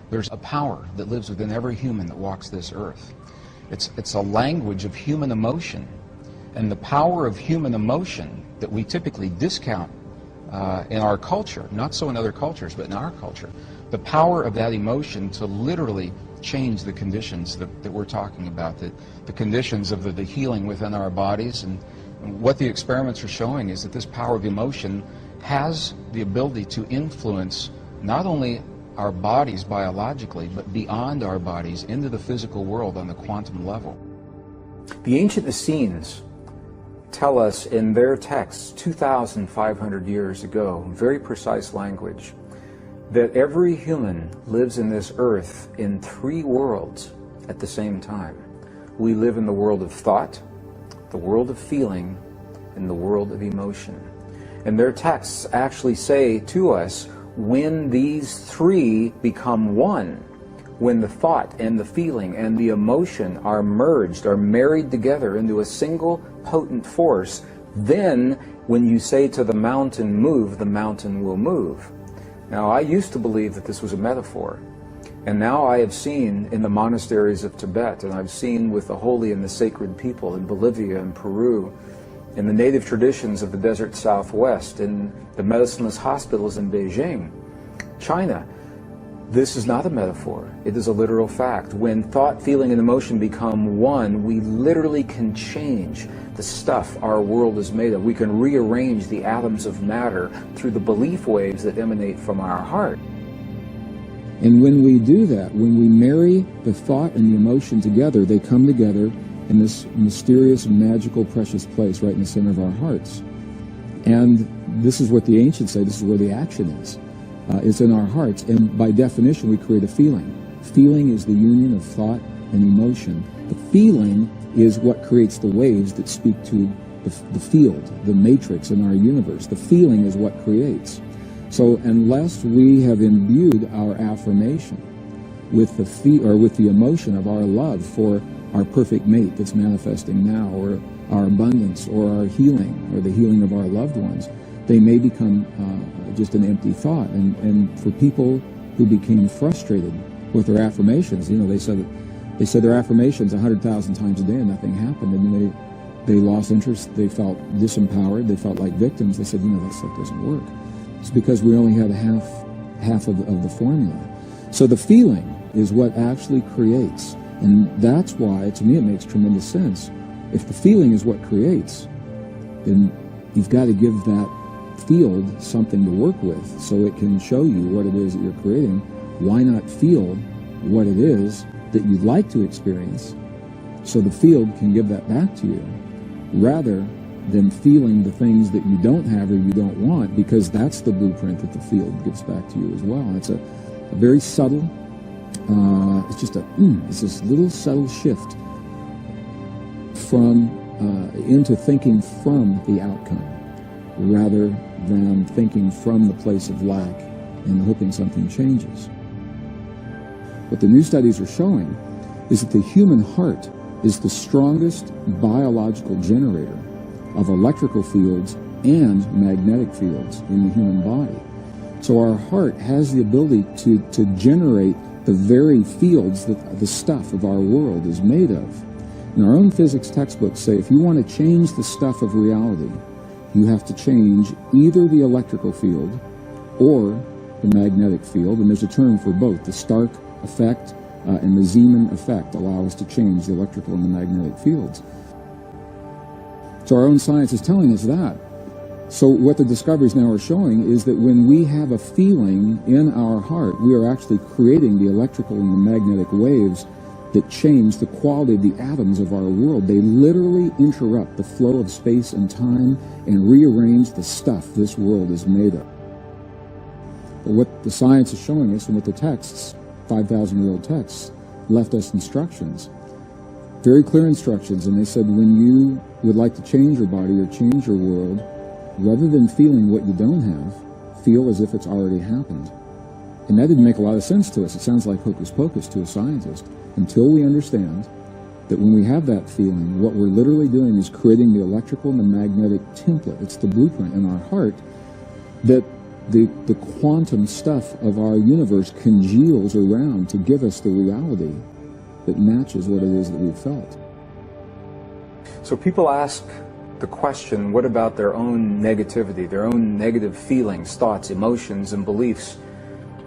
There's a power that lives within every human that walks this earth. It's a language of human emotion. And the power of human emotion that we typically discount in our culture, not so in other cultures, but in our culture, the power of that emotion to literally change the conditions that we're talking about, the conditions of the healing within our bodies. And what the experiments are showing is that this power of emotion has the ability to influence not only our bodies biologically, but beyond our bodies into the physical world on the quantum level. The ancient Essenes tell us in their texts 2,500 years ago, in very precise language, that every human lives in this earth in three worlds at the same time. We live in the world of thought, the world of feeling, and the world of emotion. And their texts actually say to us, when these three become one, when the thought and the feeling and the emotion are merged, are married together into a single potent force, then when you say to the mountain, move, the mountain will move. Now, I used to believe that this was a metaphor, and now I have seen in the monasteries of Tibet, and I've seen with the holy and the sacred people in Bolivia and Peru, in the native traditions of the desert Southwest, in the medicineless hospitals in Beijing, China. This is not a metaphor. It is a literal fact. When thought, feeling, and emotion become one, we literally can change the stuff our world is made of. We can rearrange the atoms of matter through the belief waves that emanate from our heart. And when we do that, when we marry the thought and the emotion together, they come together in this mysterious, magical, precious place right in the center of our hearts. And this is what the ancients say, this is where the action is. It's in our hearts, and by definition we create a feeling. Feeling is the union of thought and emotion. The feeling is what creates the waves that speak to the field, the matrix in our universe. The feeling is what creates. So unless we have imbued our affirmation with the emotion of our love for our perfect mate that's manifesting now, or our abundance, or our healing, or the healing of our loved ones, they may become just an empty thought. And for people who became frustrated with their affirmations, you know, they said their affirmations 100,000 times a day and nothing happened, and they lost interest, they felt disempowered, they felt like victims. They said, you know, that stuff doesn't work. It's because we only had half of the formula. So the feeling is what actually creates. And that's why, to me, it makes tremendous sense. If the feeling is what creates, then you've got to give that field something to work with so it can show you what it is that you're creating. Why not feel what it is that you'd like to experience so the field can give that back to you, rather than feeling the things that you don't have or you don't want, because that's the blueprint that the field gives back to you as well. And it's a very subtle, it's this little subtle shift from into thinking from the outcome rather than thinking from the place of lack and hoping something changes. What the new studies are showing is that the human heart is the strongest biological generator of electrical fields and magnetic fields in the human body. So our heart has the ability to generate the very fields that the stuff of our world is made of. And our own physics textbooks say if you want to change the stuff of reality, you have to change either the electrical field or the magnetic field, and there's a term for both. The Stark effect and the Zeeman effect allow us to change the electrical and the magnetic fields. So our own science is telling us that. So what the discoveries now are showing is that when we have a feeling in our heart, we are actually creating the electrical and the magnetic waves that change the quality of the atoms of our world. They literally interrupt the flow of space and time and rearrange the stuff this world is made of. But what the science is showing us, and what the texts, 5,000-year-old texts, left us instructions, very clear instructions, and they said when you would like to change your body or change your world, rather than feeling what you don't have, feel as if it's already happened. And that didn't make a lot of sense to us. It sounds like hocus pocus to a scientist, until we understand that when we have that feeling, what we're literally doing is creating the electrical and the magnetic template. It's the blueprint in our heart that the quantum stuff of our universe congeals around to give us the reality that matches what it is that we've felt. So people ask the question, what about their own negativity, their own negative feelings, thoughts, emotions, and beliefs,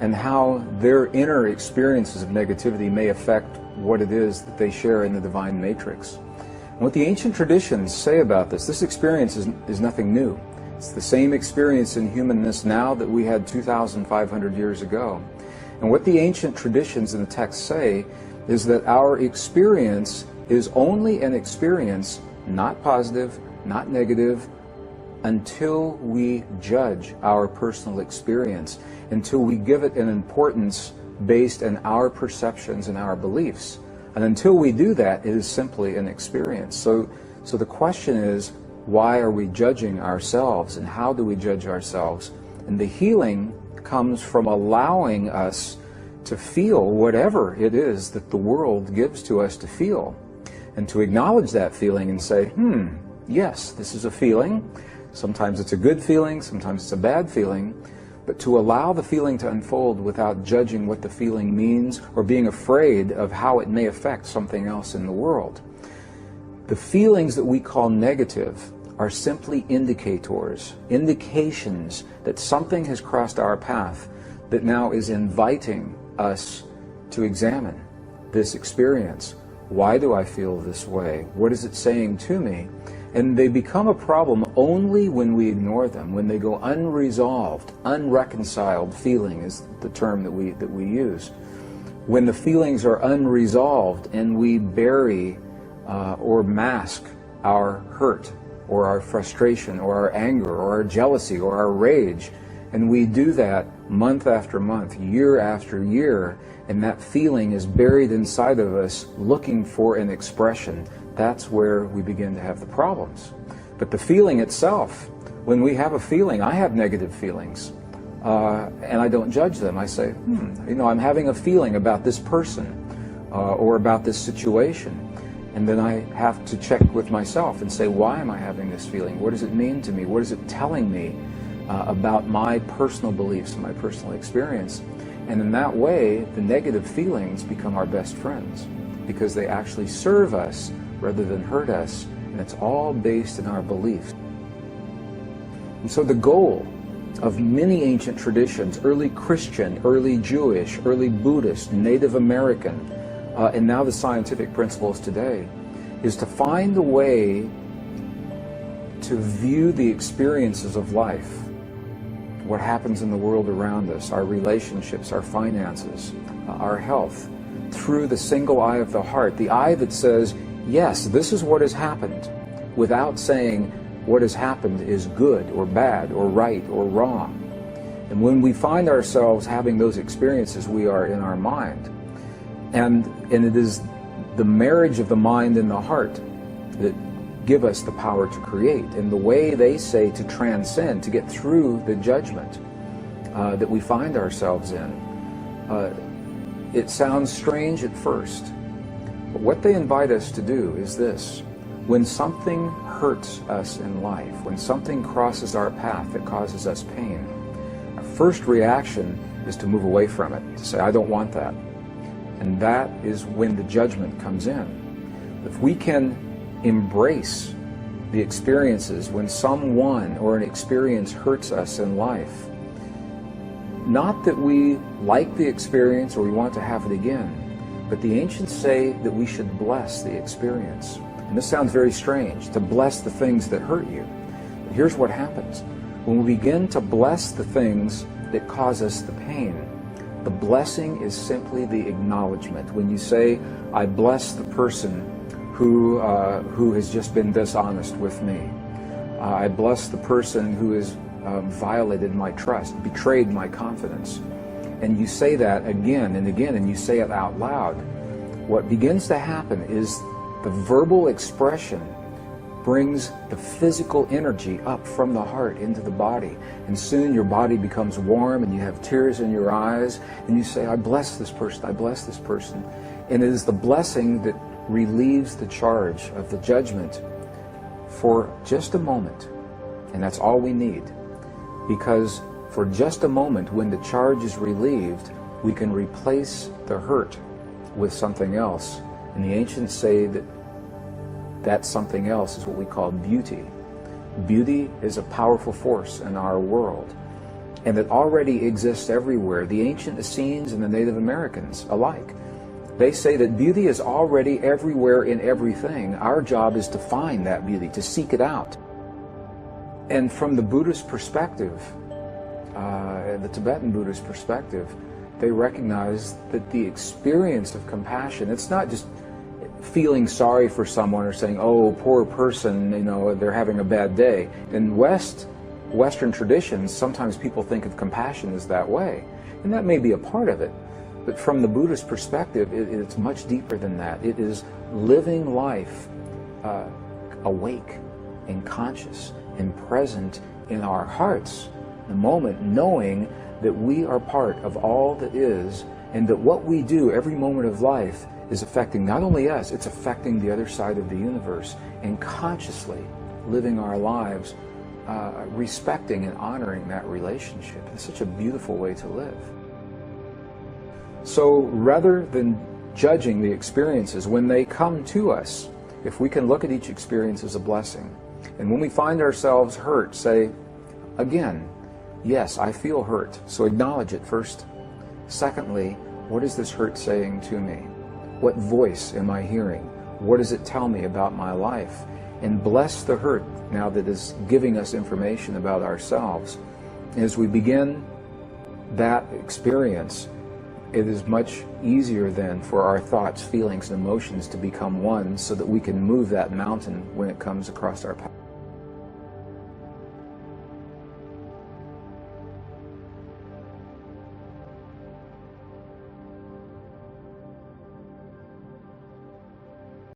and how their inner experiences of negativity may affect what it is that they share in the divine matrix. And what the ancient traditions say about this experience is nothing new. It's the same experience in humanness now that we had 2,500 years ago. And what the ancient traditions in the text say is that our experience is only an experience, not positive, not negative, until we judge our personal experience, until we give it an importance based on our perceptions and our beliefs. And until we do that, it is simply an experience. So the question is, why are we judging ourselves, and how do we judge ourselves? And the healing comes from allowing us to feel whatever it is that the world gives to us to feel, and to acknowledge that feeling and say, yes, this is a feeling. Sometimes it's a good feeling, sometimes it's a bad feeling, but to allow the feeling to unfold without judging what the feeling means or being afraid of how it may affect something else in the world. The feelings that we call negative are simply indicators, indications that something has crossed our path that now is inviting us to examine this experience. Why do I feel this way? What is it saying to me? And they become a problem only when we ignore them, when they go unresolved. Unreconciled feeling is the term that we use. When the feelings are unresolved and we bury or mask our hurt, or our frustration, or our anger, or our jealousy, or our rage, and we do that month after month, year after year, and that feeling is buried inside of us looking for an expression, that's where we begin to have the problems. But the feeling itself, when we have a feeling, I have negative feelings, and I don't judge them. I say, I'm having a feeling about this person or about this situation. And then I have to check with myself and say, why am I having this feeling? What does it mean to me? What is it telling me about my personal beliefs and my personal experience? And in that way, the negative feelings become our best friends, because they actually serve us rather than hurt us, and it's all based in our beliefs. And so the goal of many ancient traditions, early Christian, early Jewish, early Buddhist, Native American, and now the scientific principles today, is to find a way to view the experiences of life, what happens in the world around us, our relationships, our finances, our health, through the single eye of the heart, the eye that says, yes, this is what has happened, without saying what has happened is good or bad or right or wrong. And when we find ourselves having those experiences, we are in our mind. And it is the marriage of the mind and the heart that give us the power to create. And the way they say to transcend, to get through the judgment that we find ourselves in, it sounds strange at first. But what they invite us to do is this. When something hurts us in life, when something crosses our path that causes us pain, our first reaction is to move away from it, to say, I don't want that. And that is when the judgment comes in. If we can embrace the experiences when someone or an experience hurts us in life, not that we like the experience or we want to have it again, but the ancients say that we should bless the experience. And this sounds very strange, to bless the things that hurt you. But here's what happens. When we begin to bless the things that cause us the pain, the blessing is simply the acknowledgement. When you say, I bless the person who has just been dishonest with me. I bless the person who has violated my trust, betrayed my confidence. And you say that again and again, and you say it out loud. What begins to happen is the verbal expression brings the physical energy up from the heart into the body. And soon your body becomes warm and you have tears in your eyes and you say, I bless this person, I bless this person. And it is the blessing that relieves the charge of the judgment for just a moment. And that's all we need. Because for just a moment, when the charge is relieved, we can replace the hurt with something else. And the ancients say that that something else is what we call beauty. Beauty is a powerful force in our world, and it already exists everywhere. The ancient Essenes and the Native Americans alike, they say that beauty is already everywhere in everything. Our job is to find that beauty, to seek it out. And from the Buddhist perspective, the Tibetan Buddhist perspective, they recognize that the experience of compassion, it's not just feeling sorry for someone or saying, oh, poor person, you know, they're having a bad day. In Western traditions, sometimes people think of compassion as that way, and that may be a part of it. But from the Buddhist perspective, it's much deeper than that. It is living life awake and conscious and present in our hearts, the moment, knowing that we are part of all that is, and that what we do every moment of life is affecting not only us, it's affecting the other side of the universe, and consciously living our lives respecting and honoring that relationship. It's such a beautiful way to live. So rather than judging the experiences when they come to us, if we can look at each experience as a blessing, and when we find ourselves hurt, say, again, yes, I feel hurt, so acknowledge it first. Secondly, what is this hurt saying to me? What voice am I hearing? What does it tell me about my life? And bless the hurt now that is giving us information about ourselves. As we begin that experience, it is much easier then for our thoughts, feelings, and emotions to become one, so that we can move that mountain when it comes across our path.